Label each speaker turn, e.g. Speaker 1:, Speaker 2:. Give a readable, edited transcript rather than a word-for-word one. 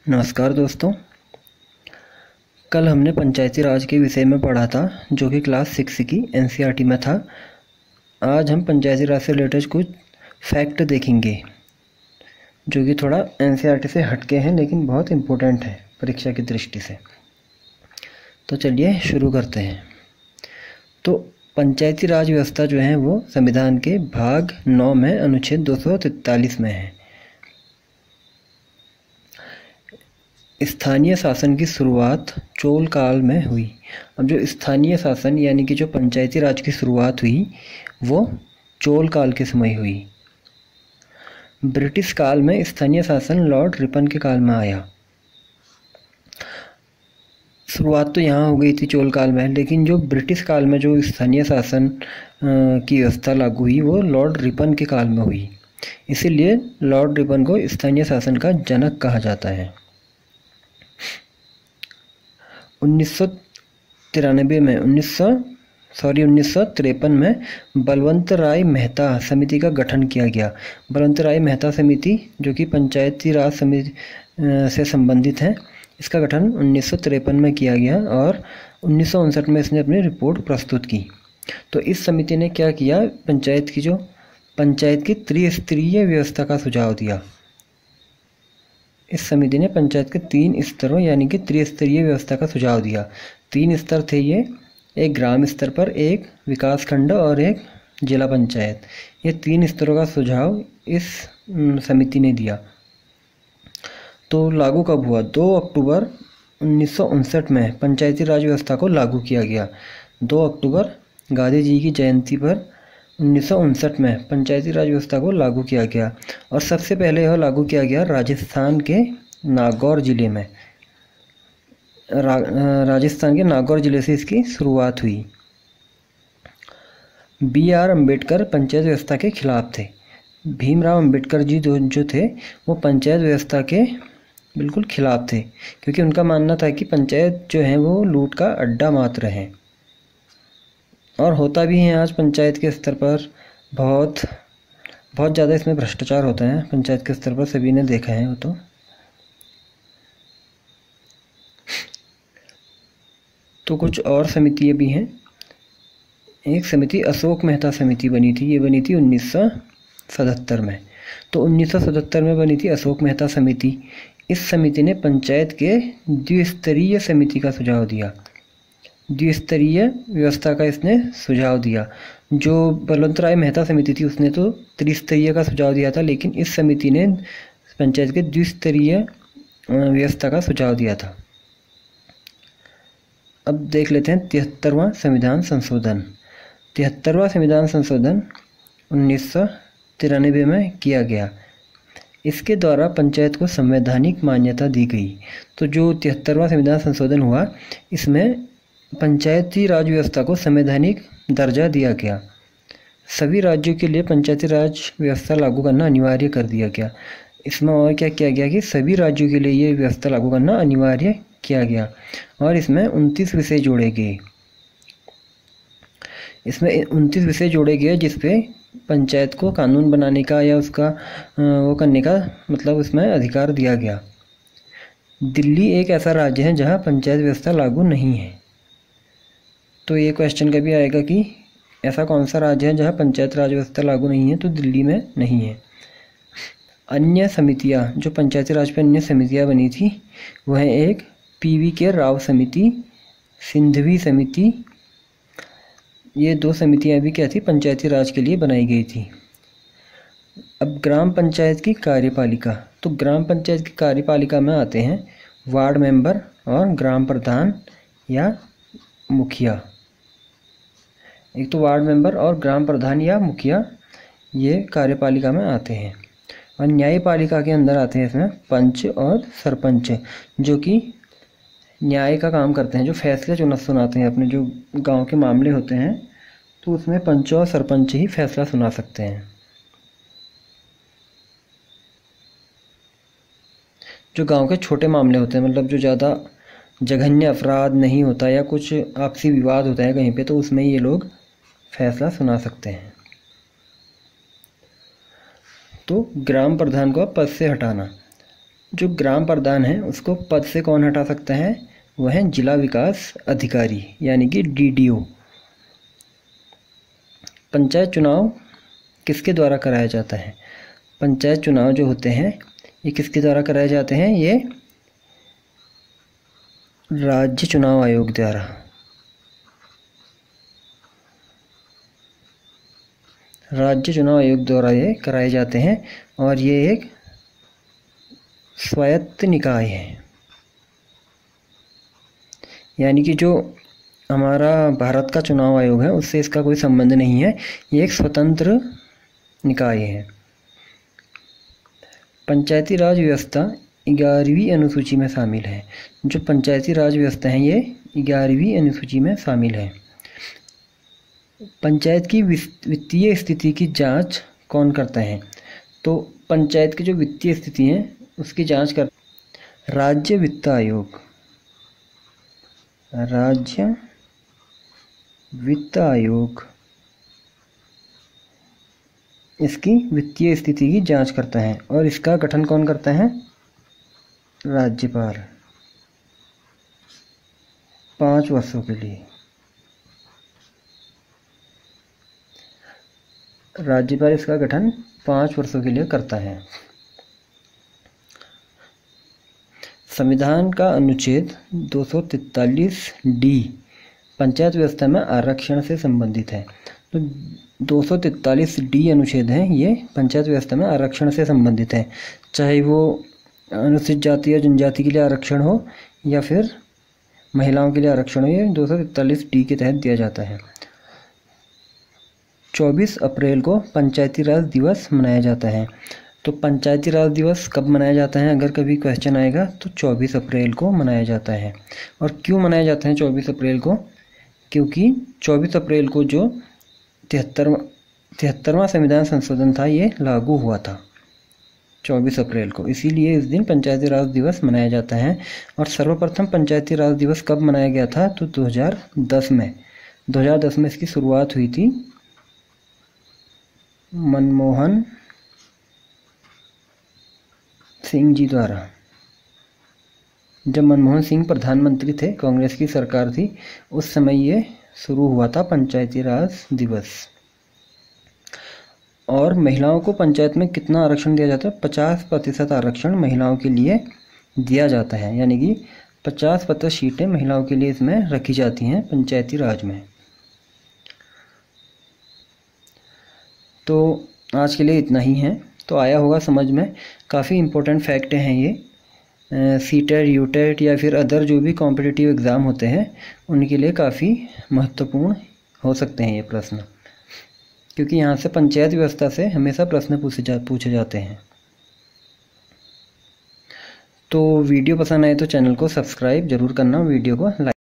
Speaker 1: नमस्कार दोस्तों। कल हमने पंचायती राज के विषय में पढ़ा था जो कि क्लास 6 की एनसीईआरटी में था। आज हम पंचायती राज से रिलेटेड कुछ फैक्ट देखेंगे जो कि थोड़ा एनसीईआरटी से हटके हैं लेकिन बहुत इम्पोर्टेंट है परीक्षा की दृष्टि से। तो चलिए शुरू करते हैं। तो पंचायती राज व्यवस्था जो है वो संविधान के भाग 9 में अनुच्छेद 243 में है। स्थानीय शासन की शुरुआत चोल काल में हुई। अब जो स्थानीय शासन यानी कि जो पंचायती राज की शुरुआत हुई वो चोल काल के समय हुई। ब्रिटिश काल में स्थानीय शासन लॉर्ड रिपन के काल में आया। शुरुआत तो यहाँ हो गई थी चोल काल में, लेकिन जो ब्रिटिश काल में जो स्थानीय शासन की व्यवस्था लागू हुई वो लॉर्ड रिपन के काल में हुई। इसीलिए लॉर्ड रिपन को स्थानीय शासन का जनक कहा जाता है। 1953 में बलवंत राय मेहता समिति का गठन किया गया। बलवंत राय मेहता समिति जो कि पंचायती राज समिति से संबंधित है, इसका गठन 1953 में किया गया और 1959 में इसने अपनी रिपोर्ट प्रस्तुत की। तो इस समिति ने क्या किया, पंचायत की त्रिस्तरीय व्यवस्था का सुझाव दिया। इस समिति ने पंचायत के 3 स्तरों यानी कि त्रिस्तरीय व्यवस्था का सुझाव दिया। 3 स्तर थे ये, एक ग्राम स्तर पर, एक विकास खंड और एक जिला पंचायत। ये 3 स्तरों का सुझाव इस समिति ने दिया। तो लागू कब हुआ? 2 अक्टूबर 1959 में पंचायती राज व्यवस्था को लागू किया गया। 2 अक्टूबर गांधी जी की जयंती पर 1959 में पंचायती राज व्यवस्था को लागू किया गया और सबसे पहले यह लागू किया गया राजस्थान के नागौर जिले में। राजस्थान के नागौर जिले से इसकी शुरुआत हुई। B.R. अम्बेडकर पंचायत व्यवस्था के खिलाफ थे। भीमराव अम्बेडकर जी जो थे वो पंचायत व्यवस्था के बिल्कुल खिलाफ थे, क्योंकि उनका मानना था कि पंचायत जो है वो लूट का अड्डा मात्र है। और होता भी है आज पंचायत के स्तर पर, बहुत ज़्यादा इसमें भ्रष्टाचार होता है पंचायत के स्तर पर, सभी ने देखा है वो। तो कुछ और समितियाँ भी हैं। एक समिति अशोक मेहता समिति बनी थी, ये बनी थी 1977 में। तो 1977 में बनी थी अशोक मेहता समिति। इस समिति ने पंचायत के द्विस्तरीय समिति का सुझाव दिया। द्विस्तरीय व्यवस्था का इसने सुझाव दिया। जो बलवंत राय मेहता समिति थी उसने तो त्रिस्तरीय का सुझाव दिया था, लेकिन इस समिति ने पंचायत के द्विस्तरीय व्यवस्था का सुझाव दिया था। अब देख लेते हैं 73वां संविधान संशोधन। 73वां संविधान संशोधन 1993 में किया गया। इसके द्वारा पंचायत को संवैधानिक मान्यता दी गई। तो जो 73वां संविधान संशोधन हुआ, इसमें पंचायती राज व्यवस्था को संवैधानिक दर्जा दिया गया। सभी राज्यों के लिए पंचायती राज व्यवस्था लागू करना अनिवार्य कर दिया गया। इसमें और क्या किया गया कि सभी राज्यों के लिए ये व्यवस्था लागू करना अनिवार्य किया गया और इसमें 29 विषय जोड़े गए। इसमें 29 विषय जोड़े गए जिसपे पंचायत को कानून बनाने का या उसका वो करने का मतलब उसमें अधिकार दिया गया। दिल्ली एक ऐसा राज्य है जहाँ पंचायत व्यवस्था लागू नहीं है। तो ये क्वेश्चन कभी आएगा कि ऐसा कौन सा राज्य है जहाँ पंचायत राज व्यवस्था लागू नहीं है, तो दिल्ली में नहीं है। अन्य समितियाँ, जो पंचायती राज पर अन्य समितियाँ बनी थी वह है एक PV.K. राव समिति, सिंधवी समिति। ये 2 समितियाँ भी क्या थी, पंचायती राज के लिए बनाई गई थी। अब ग्राम पंचायत की कार्यपालिका। तो ग्राम पंचायत की कार्यपालिका में आते हैं वार्ड मेंबर और ग्राम प्रधान या मुखिया। एक तो वार्ड मेंबर और ग्राम प्रधान या मुखिया ये कार्यपालिका में आते हैं। और न्यायपालिका के अंदर आते हैं इसमें पंच और सरपंच, जो कि न्याय का काम करते हैं, जो फैसले सुनाते हैं। अपने जो गांव के मामले होते हैं तो उसमें पंच और सरपंच ही फैसला सुना सकते हैं। जो गांव के छोटे मामले होते हैं, मतलब जो ज़्यादा जघन्य अपराध नहीं होता या कुछ आपसी विवाद होता है कहीं पे, तो उसमें ये लोग फैसला सुना सकते हैं। तो ग्राम प्रधान को पद से हटाना। जो ग्राम प्रधान है उसको पद से कौन हटा सकता है? वह है जिला विकास अधिकारी यानी कि DDO। पंचायत चुनाव किसके द्वारा कराया जाता है? पंचायत चुनाव जो होते हैं ये किसके द्वारा कराए जाते हैं? ये राज्य चुनाव आयोग द्वारा। राज्य चुनाव आयोग द्वारा ये कराए जाते हैं और ये एक स्वायत्त निकाय है। यानी कि जो हमारा भारत का चुनाव आयोग है उससे इसका कोई संबंध नहीं है, ये एक स्वतंत्र निकाय है। पंचायती राज व्यवस्था 11वीं अनुसूची में शामिल है। जो पंचायती राज व्यवस्था है ये 11वीं अनुसूची में शामिल है। पंचायत की वित्तीय स्थिति की जांच कौन करता है? तो पंचायत की जो वित्तीय स्थिति है उसकी जांच कर राज्य वित्त आयोग। राज्य वित्त आयोग इसकी वित्तीय स्थिति की जांच करता है और इसका गठन कौन करता है? राज्यपाल 5 वर्षों के लिए। राज्यपाल इसका गठन 5 वर्षों के लिए करता है। संविधान का अनुच्छेद 243D पंचायत व्यवस्था में आरक्षण से संबंधित है। तो 243D अनुच्छेद है ये पंचायत व्यवस्था में आरक्षण से संबंधित है, चाहे वो अनुसूचित जाति या जनजाति के लिए आरक्षण हो या फिर महिलाओं के लिए आरक्षण हो, ये 243D के तहत दिया जाता है। 24 अप्रैल को पंचायती राज दिवस मनाया जाता है। तो पंचायती राज दिवस कब मनाया जाता है? अगर कभी क्वेश्चन आएगा तो 24 अप्रैल को मनाया जाता है। और क्यों मनाया जाता है 24 अप्रैल को? क्योंकि 24 अप्रैल को जो 73वां संविधान संशोधन था ये लागू हुआ था 24 अप्रैल को, इसीलिए इस दिन पंचायती राज दिवस मनाया जाता है। और सर्वप्रथम पंचायती राज दिवस कब मनाया गया था? तो 2010 में इसकी शुरुआत हुई थी मनमोहन सिंह जी द्वारा। जब मनमोहन सिंह प्रधानमंत्री थे, कांग्रेस की सरकार थी, उस समय ये शुरू हुआ था पंचायती राज दिवस। और महिलाओं को पंचायत में कितना आरक्षण दिया जाता है? 50% आरक्षण महिलाओं के लिए दिया जाता है, यानी कि 50% सीटें महिलाओं के लिए इसमें रखी जाती हैं पंचायती राज में। तो आज के लिए इतना ही है। तो आया होगा समझ में, काफ़ी इम्पोर्टेंट फैक्ट हैं ये। सीटेट, यूटेट या फिर अदर जो भी कॉम्पिटिटिव एग्ज़ाम होते हैं उनके लिए काफ़ी महत्वपूर्ण हो सकते हैं ये प्रश्न, क्योंकि यहाँ से पंचायत व्यवस्था से हमेशा प्रश्न पूछे जाते हैं। तो वीडियो पसंद आए तो चैनल को सब्सक्राइब ज़रूर करना, वीडियो को लाइक